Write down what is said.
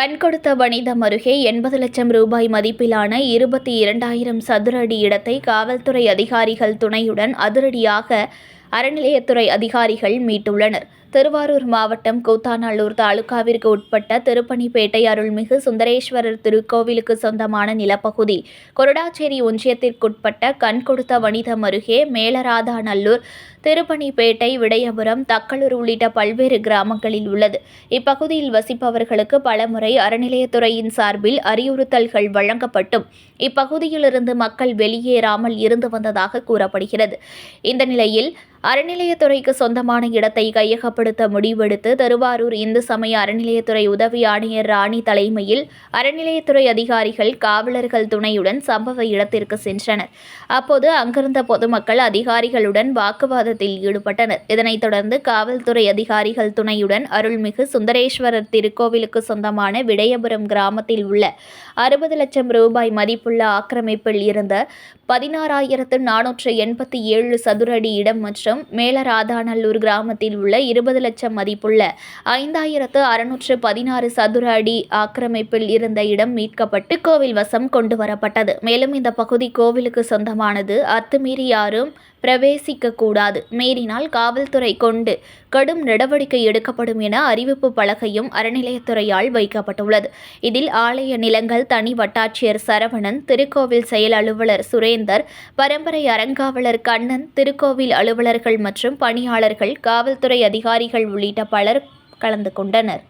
கண்கொடுத்த வனிதம் அருகே 80 லட்சம் ரூபாய் மதிப்பிலான 22,000 சதுர அடி இடத்தை காவல்துறை அதிகாரிகள் துணையுடன் அதிரடியாக அறநிலையத்துறை அதிகாரிகள் மீட்டுள்ளனர். திருவாரூர் மாவட்டம் கூத்தாநல்லூர் தாலுகாவிற்கு உட்பட்ட திருப்பணிப்பேட்டை அருள்மிகு சுந்தரேஸ்வரர் திருக்கோவிலுக்கு சொந்தமான நிலப்பகுதி கொரடாச்சேரி ஒன்றியத்திற்குட்பட்ட கண்கொடுத்த வனிதம் அருகே மேலராதாநல்லூர், திருப்பணிப்பேட்டை, விடயபுரம், தக்களூர் உள்ளிட்ட பல்வேறு கிராமங்களில் உள்ளது. இப்பகுதியில் வசிப்பவர்களுக்கு பலமுறை அறநிலையத்துறையின் சார்பில் அறிவுறுத்தல்கள் வழங்கப்பட்டும் இப்பகுதியிலிருந்து மக்கள் வெளியேறாமல் இருந்து வந்ததாக கூறப்படுகிறது. இந்த நிலையில் அறநிலையத்துறைக்கு சொந்தமான இடத்தை கையகப்படுத்த முடிவெடுத்து திருவாரூர் இந்து சமய அறநிலையத்துறை உதவி ஆணையர் ராணி தலைமையில் அறநிலையத்துறை அதிகாரிகள், காவலர்கள் துணையுடன் சம்பவ இடத்திற்கு சென்றனர். அப்போது அங்கிருந்த பொதுமக்கள் அதிகாரிகளுடன் வாக்குவாதத்தில் ஈடுபட்டனர். இதனைத் தொடர்ந்து காவல்துறை அதிகாரிகள் துணையுடன் அருள்மிகு சுந்தரேஸ்வரர் திருக்கோவிலுக்கு சொந்தமான விடயபுரம் கிராமத்தில் உள்ள 60 லட்சம் ரூபாய் மதிப்புள்ள ஆக்கிரமிப்பில் இருந்த 16,487 சதுர அடி இடம் மற்றும் மேலராதாநல்லூர் கிராமத்தில் உள்ள 20 லட்சம் மதிப்புள்ள 5,616 சதுர அடி ஆக்கிரமிப்பில் இருந்த இடம் மீட்கப்பட்டு கோவில் வசம் கொண்டு வரப்பட்டது. மேலும் இந்த பகுதி கோவிலுக்கு சொந்தமானது, அத்துமீறி யாரும் பிரவேசிக்க கூடாது, மீறினால் காவல்துறை கொண்டு கடும் நடவடிக்கை எடுக்கப்படும் என அறிவிப்பு பலகையும் அறநிலையத்துறையால் வைக்கப்பட்டுள்ளது. இதில் ஆலய நிலங்கள் தனி வட்டாட்சியர் சரவணன், திருக்கோவில் செயல் அலுவலர் சுரேந்தர், பரம்பரை அறங்காவலர் கண்ணன், திருக்கோவில் அலுவலர்கள் மற்றும் பணியாளர்கள், காவல்துறை அதிகாரிகள் உள்ளிட்ட பலர் கலந்து கொண்டனர்.